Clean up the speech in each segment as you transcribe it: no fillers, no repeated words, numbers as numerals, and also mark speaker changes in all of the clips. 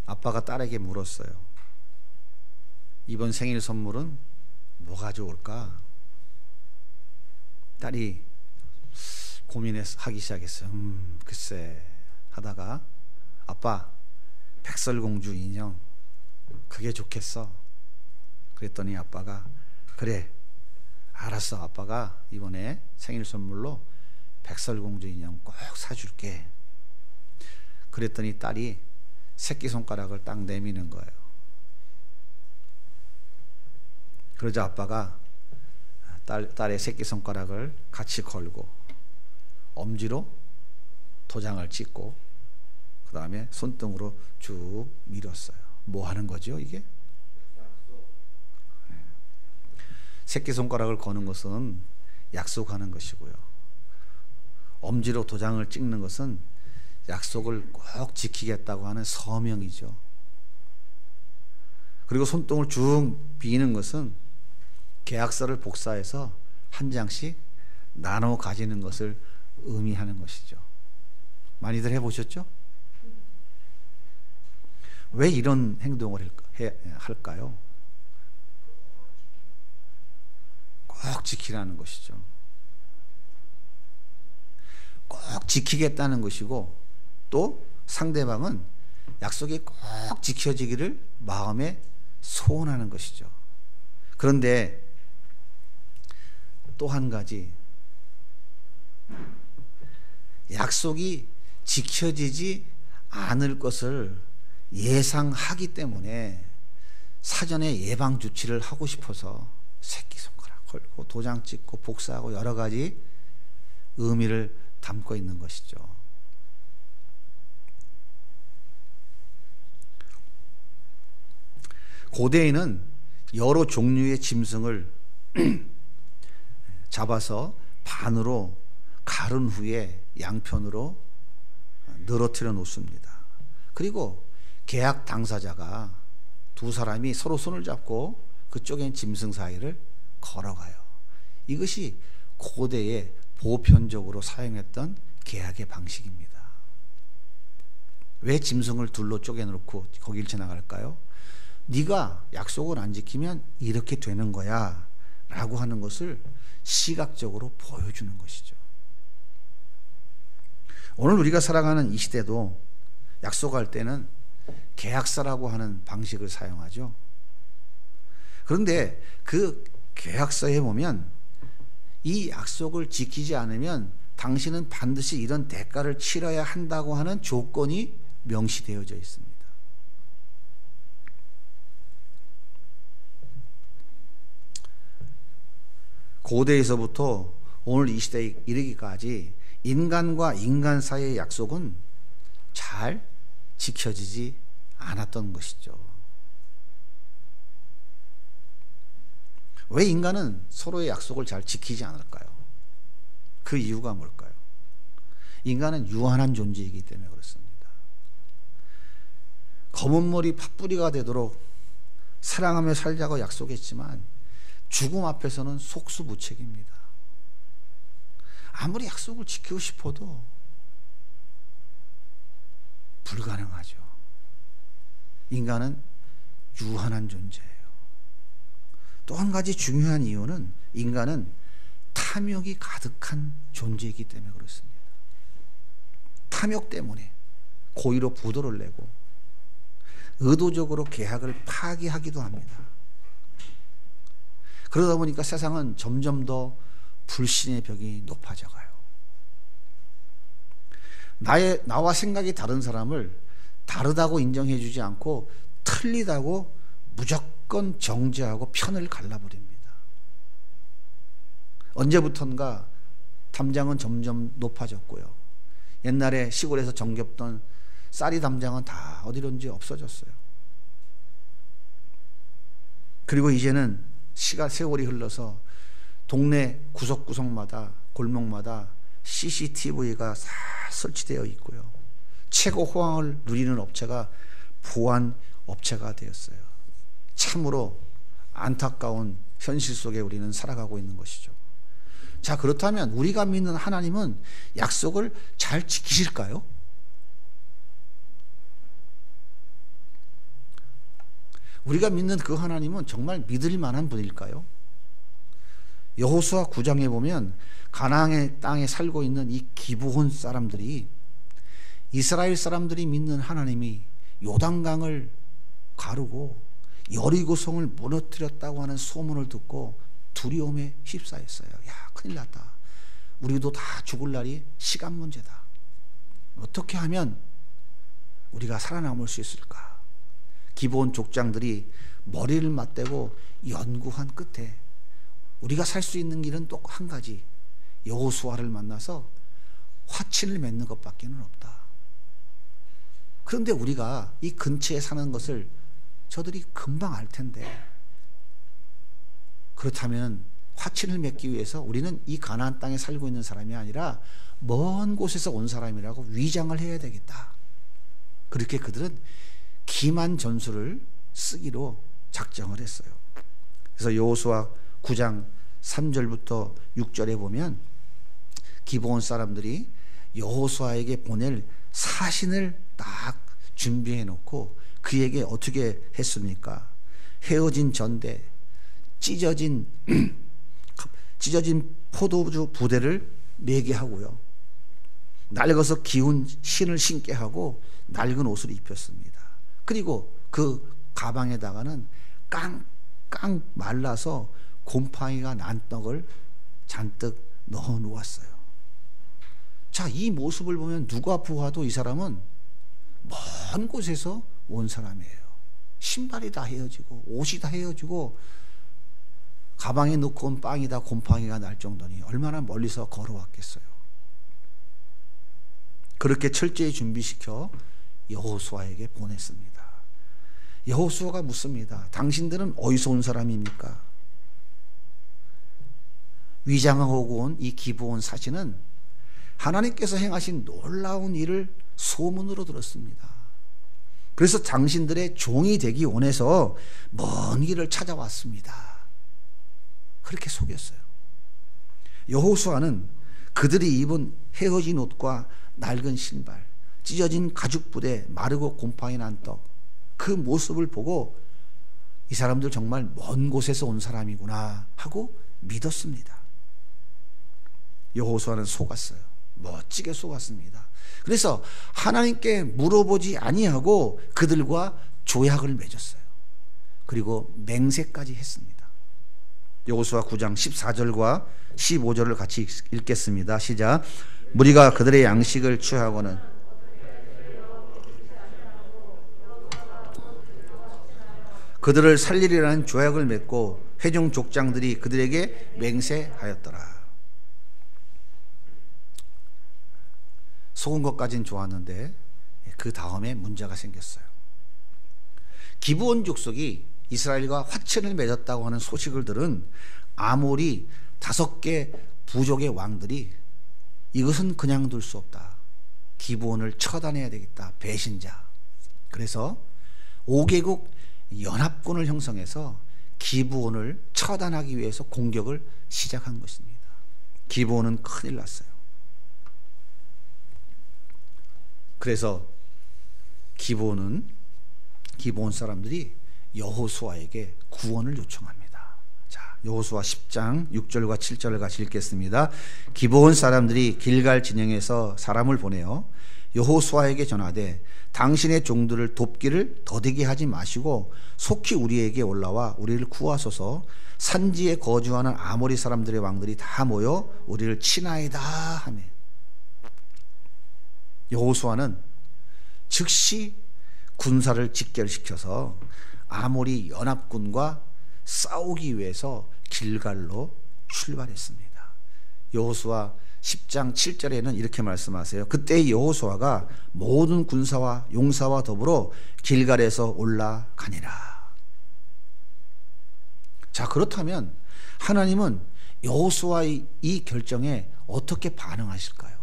Speaker 1: 아빠가 딸에게 물었어요. 이번 생일 선물은 뭐 가져올까? 딸이 고민하기 시작했어요. 글쎄 하다가 아빠, 백설공주 인형 그게 좋겠어. 그랬더니 아빠가 그래 알았어, 아빠가 이번에 생일 선물로 백설공주 인형 꼭 사줄게. 그랬더니 딸이 새끼손가락을 딱 내미는 거예요. 그러자 아빠가 딸의 새끼손가락을 같이 걸고 엄지로 도장을 찍고 그 다음에 손등으로 쭉 밀었어요. 뭐 하는 거죠 이게? 새끼손가락을 거는 것은 약속하는 것이고요, 엄지로 도장을 찍는 것은 약속을 꼭 지키겠다고 하는 서명이죠. 그리고 손등을 쭉 비는 것은 계약서를 복사해서 한 장씩 나눠 가지는 것을 의미하는 것이죠. 많이들 해보셨죠? 왜 이런 행동을 할까요? 꼭 지키라는 것이죠. 꼭 지키겠다는 것이고, 또 상대방은 약속이 꼭 지켜지기를 마음에 소원하는 것이죠. 그런데 또 한 가지, 약속이 지켜지지 않을 것을 예상하기 때문에 사전에 예방 조치를 하고 싶어서 새끼손가락 걸고 도장 찍고 복사하고 여러 가지 의미를 담고 있는 것이죠. 고대에는 여러 종류의 짐승을 잡아서 반으로 가른 후에 양편으로 늘어뜨려 놓습니다. 그리고 계약 당사자가 두 사람이 서로 손을 잡고 그쪽엔 짐승 사이를 걸어가요. 이것이 고대에 보편적으로 사용했던 계약의 방식입니다. 왜 짐승을 둘로 쪼개놓고 거길 지나갈까요? 네가 약속을 안 지키면 이렇게 되는 거야 라고 하는 것을 시각적으로 보여주는 것이죠. 오늘 우리가 살아가는 이 시대도 약속할 때는 계약서라고 하는 방식을 사용하죠. 그런데 그 계약서에 보면 이 약속을 지키지 않으면 당신은 반드시 이런 대가를 치러야 한다고 하는 조건이 명시되어져 있습니다. 고대에서부터 오늘 이 시대에 이르기까지 인간과 인간 사이의 약속은 잘 지켜지지 않았던 것이죠. 왜 인간은 서로의 약속을 잘 지키지 않을까요? 그 이유가 뭘까요? 인간은 유한한 존재이기 때문에 그렇습니다. 검은 머리 팥뿌리가 되도록 사랑하며 살자고 약속했지만 죽음 앞에서는 속수무책입니다. 아무리 약속을 지키고 싶어도 불가능하죠. 인간은 유한한 존재예요. 또 한 가지 중요한 이유는 인간은 탐욕이 가득한 존재이기 때문에 그렇습니다. 탐욕 때문에 고의로 부도를 내고 의도적으로 계약을 파기하기도 합니다. 그러다 보니까 세상은 점점 더 불신의 벽이 높아져가요. 나와 생각이 다른 사람을 다르다고 인정해주지 않고 틀리다고 무조건 정죄하고 편을 갈라버립니다. 언제부턴가 담장은 점점 높아졌고요. 옛날에 시골에서 정겹던 쌀이 담장은 다 어디론지 없어졌어요. 그리고 이제는 세월이 흘러서 동네 구석구석마다 골목마다 CCTV가 다 설치되어 있고요. 최고 호황을 누리는 업체가 보안 업체가 되었어요. 참으로 안타까운 현실 속에 우리는 살아가고 있는 것이죠. 자, 그렇다면 우리가 믿는 하나님은 약속을 잘 지키실까요? 우리가 믿는 그 하나님은 정말 믿을 만한 분일까요? 여호수아 9장에 보면 가나안의 땅에 살고 있는 이 기브온 사람들이 이스라엘 사람들이 믿는 하나님이 요단강을 가르고 여리고성을 무너뜨렸다고 하는 소문을 듣고 두려움에 휩싸였어요. 야, 큰일 났다. 우리도 다 죽을 날이 시간 문제다. 어떻게 하면 우리가 살아남을 수 있을까? 기브온 족장들이 머리를 맞대고 연구한 끝에 우리가 살 수 있는 길은 또 한 가지, 여호수아를 만나서 화친을 맺는 것밖에는 없다. 그런데 우리가 이 근처에 사는 것을 저들이 금방 알 텐데, 그렇다면 화친을 맺기 위해서 우리는 이 가나안 땅에 살고 있는 사람이 아니라 먼 곳에서 온 사람이라고 위장을 해야 되겠다. 그렇게 그들은 기만 전술을 쓰기로 작정을 했어요. 그래서 여호수아 9장 3절부터 6절에 보면 기브온 사람들이 여호수아에게 보낼 사신을 딱 준비해 놓고 그에게 어떻게 했습니까? 헤어진 전대, 찢어진 포도주 부대를 매게 하고요, 낡아서 기운 신을 신게 하고 낡은 옷을 입혔습니다. 그리고 그 가방에다가는 깡깡 말라서 곰팡이가 난 떡을 잔뜩 넣어 놓았어요. 자, 이 모습을 보면 누가 보아도 이 사람은 먼 곳에서 온 사람이에요. 신발이 다 헤어지고 옷이 다 헤어지고 가방에 넣고 온 빵이 다 곰팡이가 날 정도니 얼마나 멀리서 걸어왔겠어요. 그렇게 철저히 준비시켜 여호수아에게 보냈습니다. 여호수아가 묻습니다. 당신들은 어디서 온 사람입니까? 위장하고 온 이 기브온 사신은 하나님께서 행하신 놀라운 일을 소문으로 들었습니다. 그래서 당신들의 종이 되기 원해서 먼 길을 찾아왔습니다. 그렇게 속였어요. 여호수아는 그들이 입은 헤어진 옷과 낡은 신발, 찢어진 가죽 부대, 마르고 곰팡이 난 떡, 그 모습을 보고 이 사람들 정말 먼 곳에서 온 사람이구나 하고 믿었습니다. 여호수아는 속았어요. 멋지게 속았습니다. 그래서 하나님께 물어보지 아니하고 그들과 조약을 맺었어요. 그리고 맹세까지 했습니다. 여호수아 9장 14절과 15절을 같이 읽겠습니다. 시작. 무리가 그들의 양식을 취하고는 그들을 살리리라는 조약을 맺고 회중 족장들이 그들에게 맹세하였더라. 속은 것까지는 좋았는데 그 다음에 문제가 생겼어요. 기브온 족속이 이스라엘과 화친을 맺었다고 하는 소식을 들은 아모리 5개 부족의 왕들이 이것은 그냥 둘 수 없다. 기브온을 처단해야 되겠다. 배신자. 그래서 5개국 연합군을 형성해서 기브온을 처단하기 위해서 공격을 시작한 것입니다. 기브온은 큰일 났어요. 그래서 기브온 사람들이 여호수아에게 구원을 요청합니다. 자, 여호수아 10장 6절과 7절을 같이 읽겠습니다. 기브온 사람들이 길갈 진영에서 사람을 보내어 여호수아에게 전하되 당신의 종들을 돕기를 더디게 하지 마시고 속히 우리에게 올라와 우리를 구하소서. 산지에 거주하는 아모리 사람들의 왕들이 다 모여 우리를 치나이다 하며 여호수아는 즉시 군사를 직결시켜서 아모리 연합군과 싸우기 위해서 길갈로 출발했습니다. 여호수아 10장 7절에는 이렇게 말씀하세요. 그때 여호수아가 모든 군사와 용사와 더불어 길갈에서 올라가니라. 자, 그렇다면 하나님은 여호수아의 이 결정에 어떻게 반응하실까요?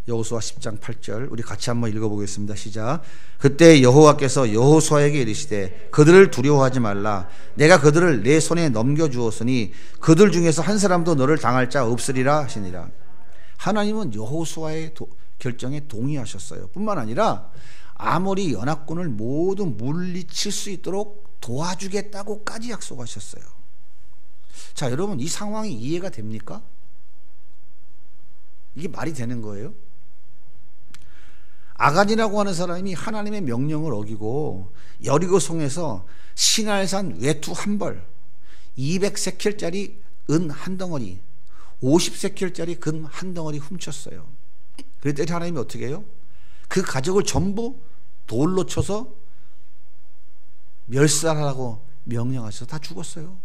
Speaker 1: 여호수아 10장 8절 우리 같이 한번 읽어보겠습니다. 시작. 그때 여호와께서 여호수아에게 이르시되 그들을 두려워하지 말라. 내가 그들을 내 손에 넘겨주었으니 그들 중에서 한 사람도 너를 당할 자 없으리라 하시니라. 하나님은 여호수아의 결정에 동의하셨어요. 뿐만 아니라 아모리 연합군을 모두 물리칠 수 있도록 도와주겠다고까지 약속하셨어요. 자, 여러분, 이 상황이 이해가 됩니까? 이게 말이 되는 거예요? 아간이라고 하는 사람이 하나님의 명령을 어기고 여리고성에서 시날산 외투 한 벌, 200세켈짜리 은 한 덩어리, 50세켈짜리 금 한 덩어리 훔쳤어요. 그랬더니 하나님이 어떻게 해요? 그 가족을 전부 돌로 쳐서 멸살하라고 명령하셔서 다 죽었어요.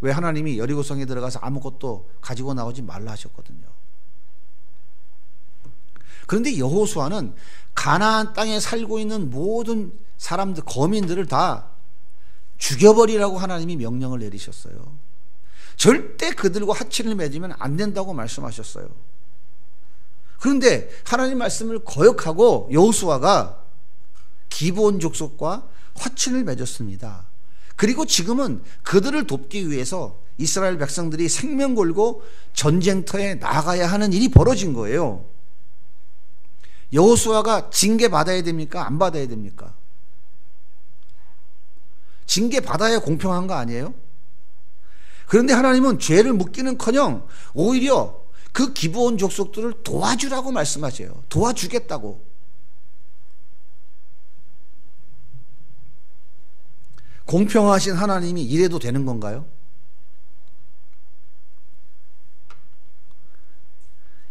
Speaker 1: 왜? 하나님이 여리고성에 들어가서 아무것도 가지고 나오지 말라 하셨거든요. 그런데 여호수아는 가나안 땅에 살고 있는 모든 사람들, 거민들을 다 죽여버리라고 하나님이 명령을 내리셨어요. 절대 그들과 화친을 맺으면 안 된다고 말씀하셨어요. 그런데 하나님 말씀을 거역하고 여호수아가 기브온 족속과 화친을 맺었습니다. 그리고 지금은 그들을 돕기 위해서 이스라엘 백성들이 생명 걸고 전쟁터에 나가야 하는 일이 벌어진 거예요. 여호수아가 징계 받아야 됩니까? 안 받아야 됩니까? 징계 받아야 공평한 거 아니에요? 그런데 하나님은 죄를 묻기는커녕 오히려 그 기브온 족속들을 도와주라고 말씀하세요. 도와주겠다고. 공평하신 하나님이 이래도 되는 건가요?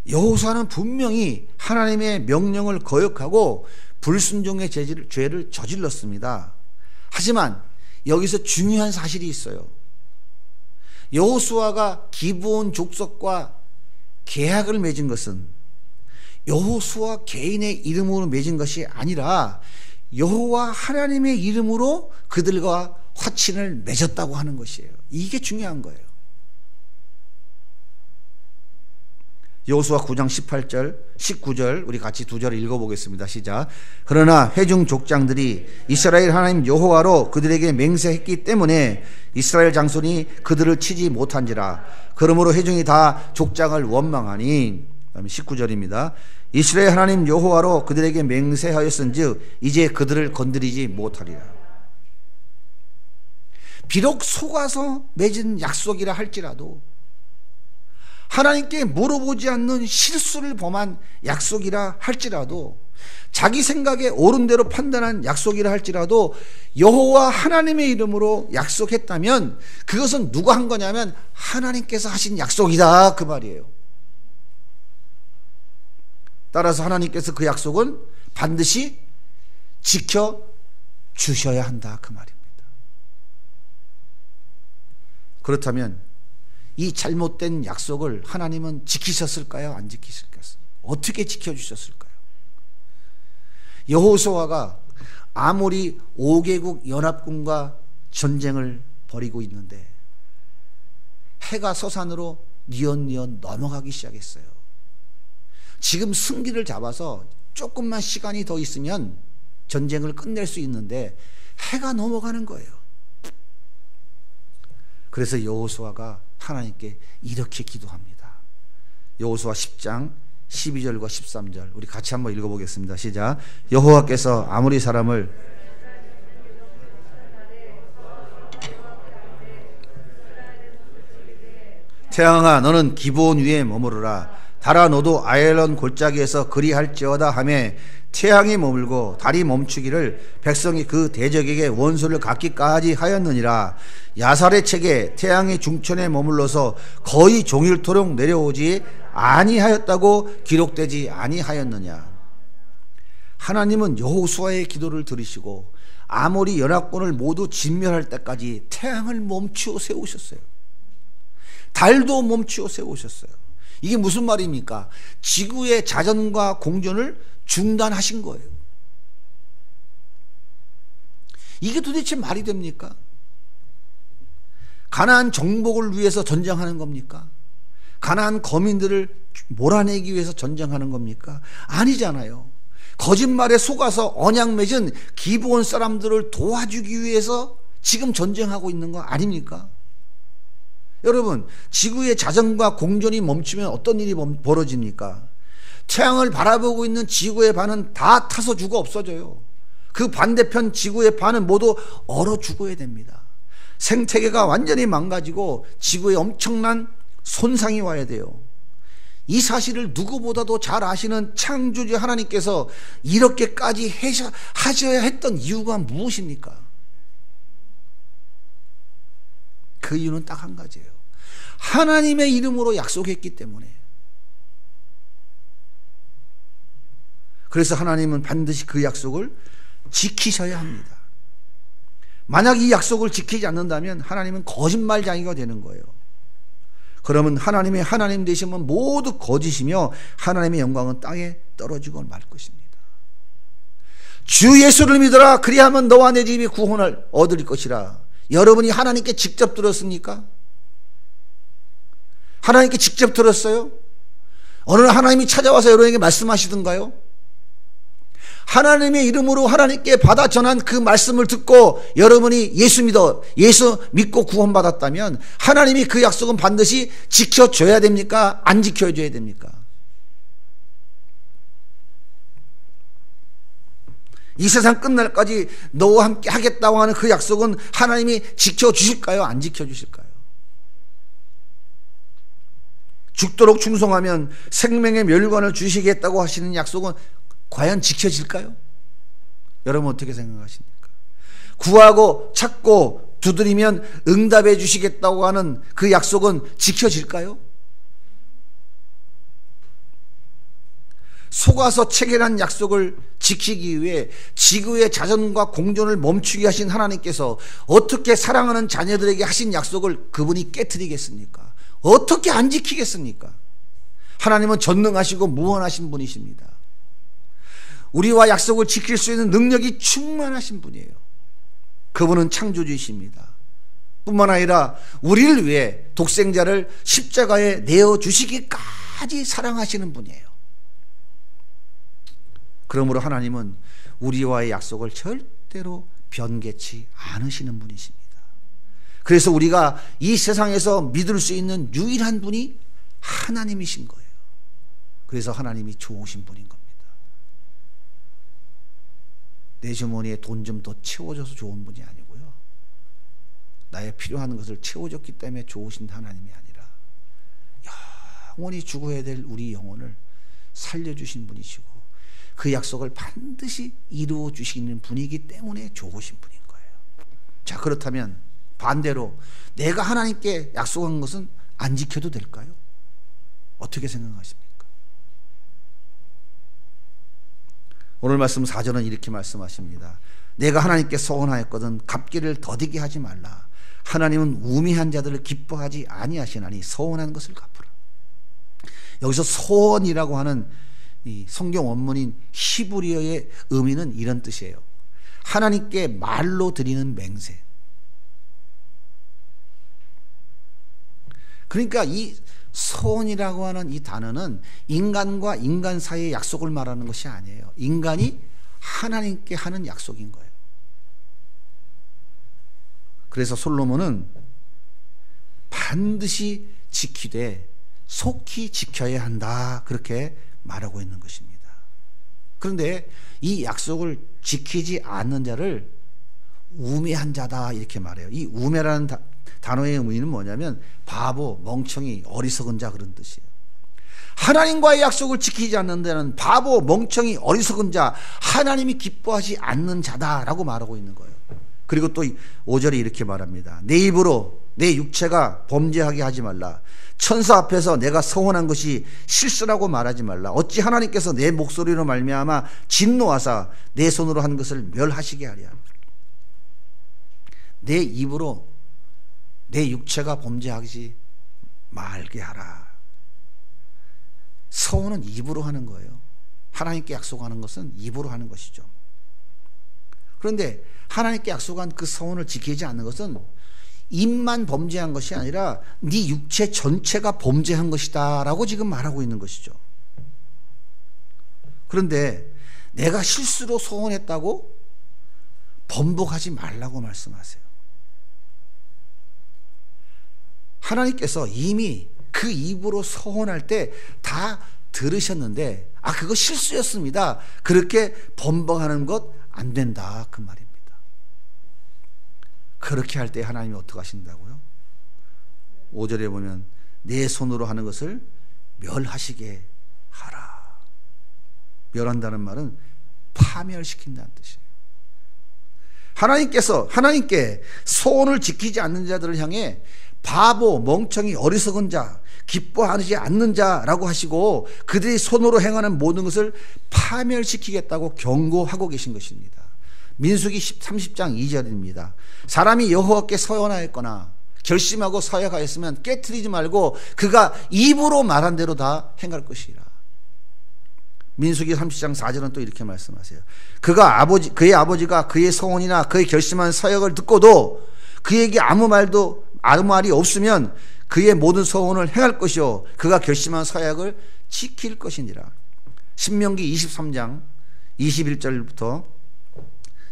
Speaker 1: 여호수아는 분명히 하나님의 명령을 거역하고 불순종의 죄를 저질렀습니다. 하지만 여기서 중요한 사실이 있어요. 여호수아가 기브온 족속과 계약을 맺은 것은 여호수아 개인의 이름으로 맺은 것이 아니라 여호와 하나님의 이름으로 그들과 화친을 맺었다고 하는 것이에요. 이게 중요한 거예요. 여호수아 9장 18절, 19절 우리 같이 두 절을 읽어보겠습니다. 시작. 그러나 회중 족장들이 이스라엘 하나님 여호와로 그들에게 맹세했기 때문에 이스라엘 장손이 그들을 치지 못한지라. 그러므로 회중이 다 족장을 원망하니. 그다음에 19절입니다. 이스라엘 하나님 여호와로 그들에게 맹세하였은즉 이제 그들을 건드리지 못하리라. 비록 속아서 맺은 약속이라 할지라도, 하나님께 물어보지 않는 실수를 범한 약속이라 할지라도, 자기 생각에 옳은 대로 판단한 약속이라 할지라도 여호와 하나님의 이름으로 약속했다면 그것은 누가 한 거냐면 하나님께서 하신 약속이다, 그 말이에요. 따라서 하나님께서 그 약속은 반드시 지켜주셔야 한다, 그 말입니다. 그렇다면 이 잘못된 약속을 하나님은 지키셨을까요? 안 지키셨을까요? 어떻게 지켜주셨을까요? 여호수아가 아모리 5개국 연합군과 전쟁을 벌이고 있는데 해가 서산으로 뉘엿뉘엿 넘어가기 시작했어요. 지금 승기를 잡아서 조금만 시간이 더 있으면 전쟁을 끝낼 수 있는데 해가 넘어가는 거예요. 그래서 여호수아가 하나님께 이렇게 기도합니다. 여호수아 10장 12절과 13절 우리 같이 한번 읽어보겠습니다. 시작. 여호와께서 아모리 사람을 태양아 너는 기브온 위에 머무르라. 달아 너도 아엘론 골짜기에서 그리할지어다 하매 태양이 머물고 달이 멈추기를 백성이 그 대적에게 원수를 갚기까지 하였느니라. 야살의 책에 태양이 중천에 머물러서 거의 종일토록 내려오지 아니하였다고 기록되지 아니하였느냐. 하나님은 여호수아의 기도를 들으시고 아모리 연합군을 모두 진멸할 때까지 태양을 멈추어 세우셨어요. 달도 멈추어 세우셨어요. 이게 무슨 말입니까? 지구의 자전과 공전을 중단하신 거예요. 이게 도대체 말이 됩니까? 가나안 정복을 위해서 전쟁하는 겁니까? 가나안 거민들을 몰아내기 위해서 전쟁하는 겁니까? 아니잖아요. 거짓말에 속아서 언약 맺은 기브온 사람들을 도와주기 위해서 지금 전쟁하고 있는 거 아닙니까? 여러분, 지구의 자전과 공전이 멈추면 어떤 일이 벌어집니까? 태양을 바라보고 있는 지구의 반은 다 타서 죽어 없어져요. 그 반대편 지구의 반은 모두 얼어 죽어야 됩니다. 생태계가 완전히 망가지고 지구에 엄청난 손상이 와야 돼요. 이 사실을 누구보다도 잘 아시는 창조주 하나님께서 이렇게까지 하셔야 했던 이유가 무엇입니까? 그 이유는 딱 한 가지예요. 하나님의 이름으로 약속했기 때문에. 그래서 하나님은 반드시 그 약속을 지키셔야 합니다. 만약 이 약속을 지키지 않는다면 하나님은 거짓말쟁이가 되는 거예요. 그러면 하나님의 하나님 되시면 모두 거짓이며 하나님의 영광은 땅에 떨어지고 말 것입니다. 주 예수를 믿어라. 그리하면 너와 내 집이 구원을 얻을 것이라. 여러분이 하나님께 직접 들었습니까? 하나님께 직접 들었어요? 어느 날 하나님이 찾아와서 여러분에게 말씀하시던가요? 하나님의 이름으로 하나님께 받아 전한 그 말씀을 듣고 여러분이 예수 믿고 구원받았다면 하나님이 그 약속은 반드시 지켜줘야 됩니까? 안 지켜줘야 됩니까? 이 세상 끝날까지 너와 함께 하겠다고 하는 그 약속은 하나님이 지켜주실까요? 안 지켜주실까요? 죽도록 충성하면 생명의 멸관을 주시겠다고 하시는 약속은 과연 지켜질까요? 여러분 어떻게 생각하십니까? 구하고 찾고 두드리면 응답해 주시겠다고 하는 그 약속은 지켜질까요? 속아서 체결한 약속을 지키기 위해 지구의 자전과 공존을 멈추게 하신 하나님께서 어떻게 사랑하는 자녀들에게 하신 약속을 그분이 깨트리겠습니까? 어떻게 안 지키겠습니까? 하나님은 전능하시고 무한하신 분이십니다. 우리와 약속을 지킬 수 있는 능력이 충만하신 분이에요. 그분은 창조주이십니다. 뿐만 아니라 우리를 위해 독생자를 십자가에 내어주시기까지 사랑하시는 분이에요. 그러므로 하나님은 우리와의 약속을 절대로 변개치 않으시는 분이십니다. 그래서 우리가 이 세상에서 믿을 수 있는 유일한 분이 하나님이신 거예요. 그래서 하나님이 좋으신 분인 겁니다. 내 주머니에 돈 좀 더 채워줘서 좋은 분이 아니고요. 나의 필요한 것을 채워줬기 때문에 좋으신 하나님이 아니라 영원히 죽어야 될 우리 영혼을 살려주신 분이시고 그 약속을 반드시 이루어 주시는 분이기 때문에 좋으신 분인 거예요. 자, 그렇다면 반대로 내가 하나님께 약속한 것은 안 지켜도 될까요? 어떻게 생각하십니까? 오늘 말씀 4절은 이렇게 말씀하십니다. 내가 하나님께 서원하였거든 갚기를 더디게 하지 말라. 하나님은 우매한 자들을 기뻐하지 아니하시나니 서원한 것을 갚으라. 여기서 서원이라고 하는 이 성경 원문인 히브리어의 의미는 이런 뜻이에요. 하나님께 말로 드리는 맹세. 그러니까 이 서원이라고 하는 이 단어는 인간과 인간 사이의 약속을 말하는 것이 아니에요. 인간이 하나님께 하는 약속인 거예요. 그래서 솔로몬은 반드시 지키되 속히 지켜야 한다, 그렇게 말하고 있는 것입니다. 그런데 이 약속을 지키지 않는 자를 우매한 자다 이렇게 말해요. 이 우매라는 단어의 의미는 뭐냐면 바보, 멍청이, 어리석은 자, 그런 뜻이에요. 하나님과의 약속을 지키지 않는 자는 바보, 멍청이, 어리석은 자, 하나님이 기뻐하지 않는 자다라고 말하고 있는 거예요. 그리고 또 5절에 이렇게 말합니다. 내 입으로 내 육체가 범죄하게 하지 말라. 천사 앞에서 내가 서원한 것이 실수라고 말하지 말라. 어찌 하나님께서 내 목소리로 말미암아 진노하사 내 손으로 한 것을 멸하시게 하랴. 내 입으로 내 육체가 범죄하지 말게 하라. 서원은 입으로 하는 거예요. 하나님께 약속하는 것은 입으로 하는 것이죠. 그런데 하나님께 약속한 그 서원을 지키지 않는 것은 입만 범죄한 것이 아니라 네 육체 전체가 범죄한 것이다 라고 지금 말하고 있는 것이죠. 그런데 내가 실수로 서원했다고 번복하지 말라고 말씀하세요. 하나님께서 이미 그 입으로 서원할 때 다 들으셨는데 아, 그거 실수였습니다. 그렇게 번복하는 것 안 된다, 그 말입니다. 그렇게 할 때 하나님이 어떻게 하신다고요? 5절에 보면 내 손으로 하는 것을 멸하시게 하라. 멸한다는 말은 파멸시킨다는 뜻이에요. 하나님께 소원을 지키지 않는 자들을 향해 바보, 멍청이, 어리석은 자, 기뻐하지 않는 자라고 하시고 그들이 손으로 행하는 모든 것을 파멸시키겠다고 경고하고 계신 것입니다. 민수기 30장 2절입니다. 사람이 여호와께 서원하였거나 결심하고 서약하였으면 깨트리지 말고 그가 입으로 말한 대로 다 행할 것이라. 민수기 30장 4절은 또 이렇게 말씀하세요. 그의 아버지가 그의 서원이나 그의 결심한 서약을 듣고도 그에게 아무 말이 없으면 그의 모든 서원을 행할 것이요 그가 결심한 서약을 지킬 것이니라. 신명기 23장 21절부터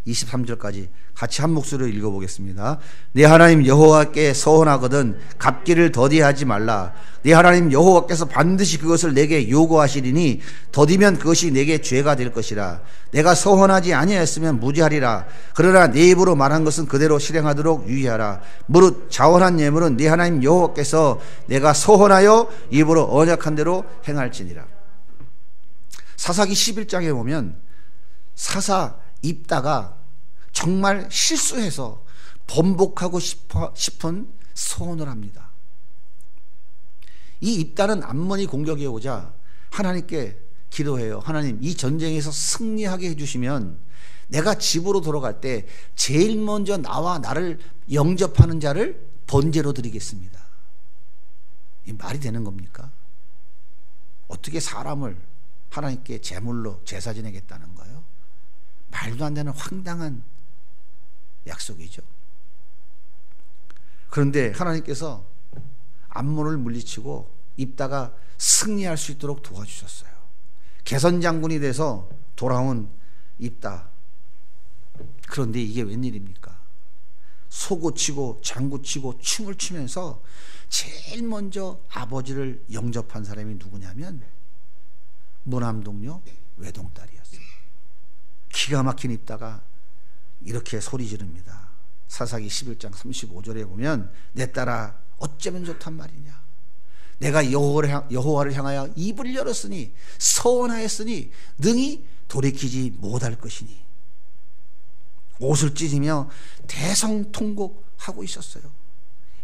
Speaker 1: 23절까지 같이 한 목소리로 읽어보겠습니다. 내 하나님 여호와께 서원하거든 갚기를 더디하지 말라. 내 하나님 여호와께서 반드시 그것을 내게 요구하시리니 더디면 그것이 내게 죄가 될 것이라. 내가 서원하지 아니하였으면 무죄하리라. 그러나 내 입으로 말한 것은 그대로 실행하도록 유의하라. 무릇 자원한 예물은 내 하나님 여호와께서 내가 서원하여 입으로 언약한 대로 행할지니라. 사사기 11장에 보면 사사 입다가 정말 실수해서 번복하고 싶은 소원을 합니다. 이 입다는 암몬이 공격해 오자 하나님께 기도해요. 하나님, 이 전쟁에서 승리하게 해주시면 내가 집으로 돌아갈 때 제일 먼저 나를 영접하는 자를 번제로 드리겠습니다. 이 말이 되는 겁니까? 어떻게 사람을 하나님께 제물로 제사 지내겠다는 거예요? 말도 안 되는 황당한 약속이죠. 그런데 하나님께서 암몬을 물리치고 입다가 승리할 수 있도록 도와주셨어요. 개선장군이 돼서 돌아온 입다. 그런데 이게 웬일입니까? 소고치고 장구치고 춤을 추면서 제일 먼저 아버지를 영접한 사람이 누구냐면 무남동녀 외동딸이었어요. 기가 막힌 입다가 이렇게 소리 지릅니다. 사사기 11장 35절에 보면 내 딸아 어쩌면 좋단 말이냐. 내가 여호와를 향하여 입을 열었으니 서원하였으니 능히 돌이키지 못할 것이니. 옷을 찢으며 대성통곡하고 있었어요.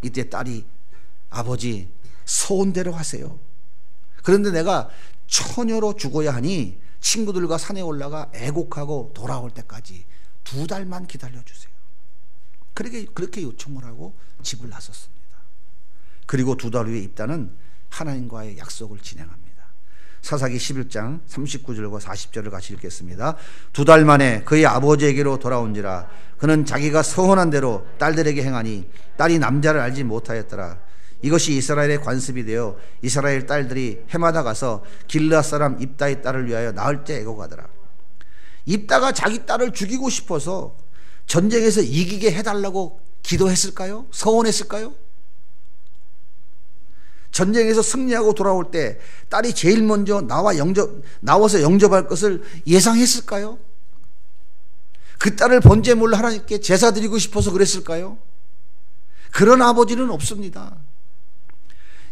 Speaker 1: 이때 딸이 아버지 소원대로 하세요. 그런데 내가 처녀로 죽어야 하니 친구들과 산에 올라가 애곡하고 돌아올 때까지 2달만 기다려주세요. 그렇게 요청을 하고 집을 나섰습니다. 그리고 2달 후에 입다는 하나님과의 약속을 진행합니다. 사사기 11장 39절과 40절을 같이 읽겠습니다. 2달 만에 그의 아버지에게로 돌아온지라. 그는 자기가 서원한 대로 딸들에게 행하니 딸이 남자를 알지 못하였더라. 이것이 이스라엘의 관습이 되어 이스라엘 딸들이 해마다 가서 길르앗 사람 입다의 딸을 위하여 낳을 때 애곡하더라. 입다가 자기 딸을 죽이고 싶어서 전쟁에서 이기게 해달라고 기도했을까요? 서원했을까요? 전쟁에서 승리하고 돌아올 때 딸이 제일 먼저 나와서 영접할 것을 예상했을까요? 그 딸을 번제물로 하나님께 제사 드리고 싶어서 그랬을까요? 그런 아버지는 없습니다.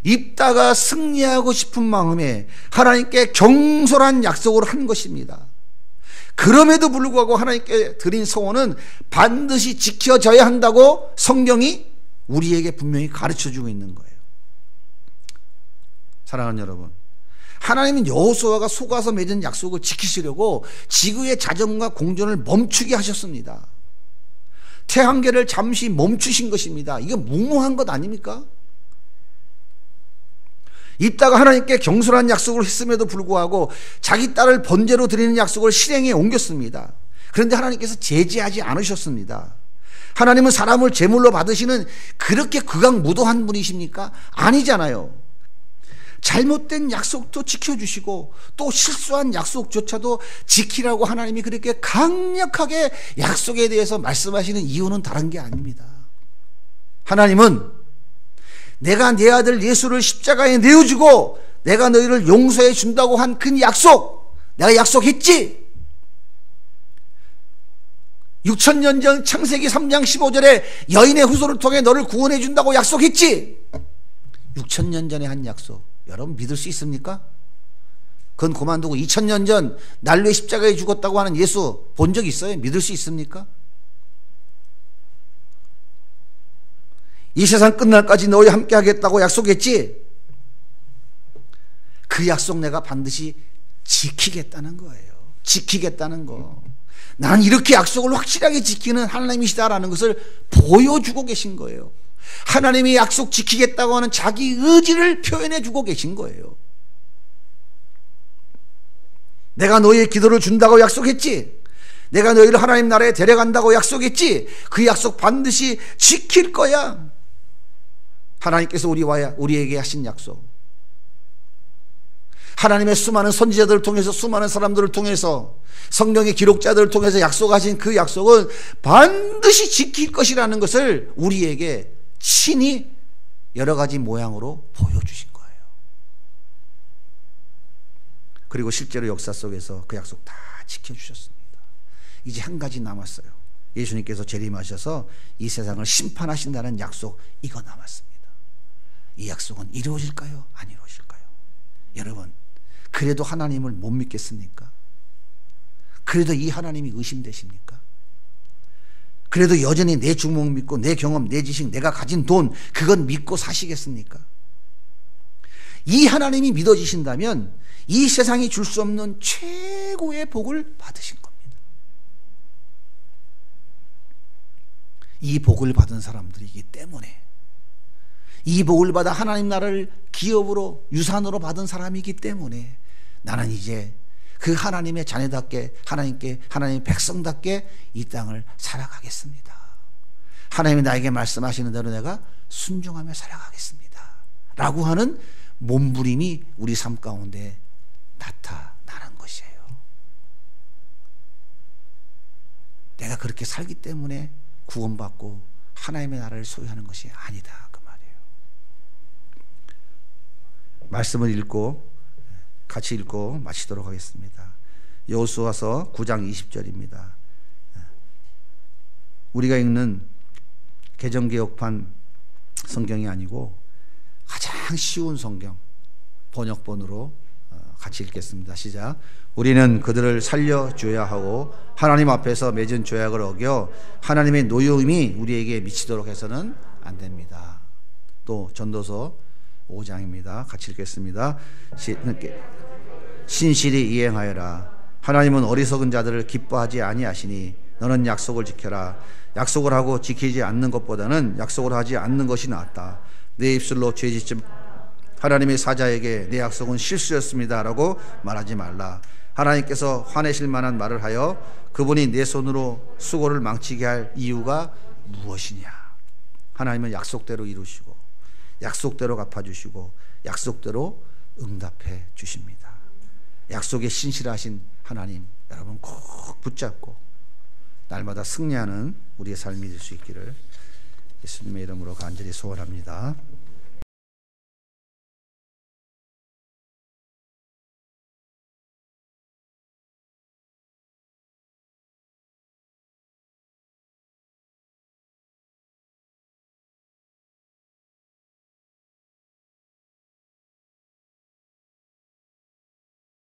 Speaker 1: 입다가 승리하고 싶은 마음에 하나님께 경솔한 약속을 한 것입니다. 그럼에도 불구하고 하나님께 드린 소원은 반드시 지켜져야 한다고 성경이 우리에게 분명히 가르쳐주고 있는 거예요. 사랑하는 여러분, 하나님은 여호수아가 속아서 맺은 약속을 지키시려고 지구의 자전과 공전을 멈추게 하셨습니다. 태양계를 잠시 멈추신 것입니다. 이게 무모한 것 아닙니까? 입다가 하나님께 경솔한 약속을 했음에도 불구하고 자기 딸을 번제로 드리는 약속을 실행에 옮겼습니다. 그런데 하나님께서 제지하지 않으셨습니다. 하나님은 사람을 제물로 받으시는 그렇게 극악무도한 분이십니까? 아니잖아요. 잘못된 약속도 지켜주시고 또 실수한 약속조차도 지키라고 하나님이 그렇게 강력하게 약속에 대해서 말씀하시는 이유는 다른 게 아닙니다. 하나님은 내가 내 아들 예수를 십자가에 내어주고 내가 너희를 용서해 준다고 한 그 약속, 내가 약속했지. 6,000년 전 창세기 3장 15절에 여인의 후손을 통해 너를 구원해 준다고 약속했지. 6,000년 전에 한 약속, 여러분 믿을 수 있습니까? 그건 그만두고 2,000년 전 난로의 십자가에 죽었다고 하는 예수 본 적 있어요? 믿을 수 있습니까? 이 세상 끝날까지 너희 함께 하겠다고 약속했지. 그 약속 내가 반드시 지키겠다는 거예요. 지키겠다는 거. 나는 이렇게 약속을 확실하게 지키는 하나님이시다라는 것을 보여주고 계신 거예요. 하나님이 약속 지키겠다고 하는 자기 의지를 표현해 주고 계신 거예요. 내가 너희의 기도를 준다고 약속했지. 내가 너희를 하나님 나라에 데려간다고 약속했지. 그 약속 반드시 지킬 거야. 하나님께서 우리에게 하신 약속. 하나님의 수많은 선지자들을 통해서, 수많은 사람들을 통해서, 성경의 기록자들을 통해서 약속하신 그 약속은 반드시 지킬 것이라는 것을 우리에게 친히 여러 가지 모양으로 보여주신 거예요. 그리고 실제로 역사 속에서 그 약속 다 지켜주셨습니다. 이제 한 가지 남았어요. 예수님께서 재림하셔서 이 세상을 심판하신다는 약속, 이거 남았습니다. 이 약속은 이루어질까요? 안 이루어질까요? 여러분, 그래도 하나님을 못 믿겠습니까? 그래도 이 하나님이 의심되십니까? 그래도 여전히 내 주먹 믿고 내 경험, 내 지식, 내가 가진 돈, 그건 믿고 사시겠습니까? 이 하나님이 믿어지신다면 이 세상이 줄 수 없는 최고의 복을 받으신 겁니다. 이 복을 받은 사람들이기 때문에, 이 복을 받아 하나님 나라를 기업으로, 유산으로 받은 사람이기 때문에 나는 이제 그 하나님의 자녀답게, 하나님의 백성답게 이 땅을 살아가겠습니다. 하나님이 나에게 말씀하시는 대로 내가 순종하며 살아가겠습니다 라고 하는 몸부림이 우리 삶 가운데 나타나는 것이에요. 내가 그렇게 살기 때문에 구원받고 하나님의 나라를 소유하는 것이 아니다, 그 말이에요. 말씀을 같이 읽고 마치도록 하겠습니다. 여호수아서 9장 20절입니다. 우리가 읽는 개정개혁판 성경이 아니고 가장 쉬운 성경 번역본으로 같이 읽겠습니다. 시작. 우리는 그들을 살려줘야 하고 하나님 앞에서 맺은 조약을 어겨 하나님의 노여움이 우리에게 미치도록 해서는 안 됩니다. 또 전도서 5장입니다. 같이 읽겠습니다. 신실히 이행하여라. 하나님은 어리석은 자들을 기뻐하지 아니하시니 너는 약속을 지켜라. 약속을 하고 지키지 않는 것보다는 약속을 하지 않는 것이 낫다. 내 입술로 죄짓지 하나님의 사자에게 내 약속은 실수였습니다 라고 말하지 말라. 하나님께서 화내실 만한 말을 하여 그분이 내 손으로 수고를 망치게 할 이유가 무엇이냐. 하나님은 약속대로 이루시고 약속대로 갚아주시고 약속대로 응답해 주십니다. 약속에 신실하신 하나님, 여러분 꼭 붙잡고 날마다 승리하는 우리의 삶이 될 수 있기를 예수님의 이름으로 간절히 소원합니다.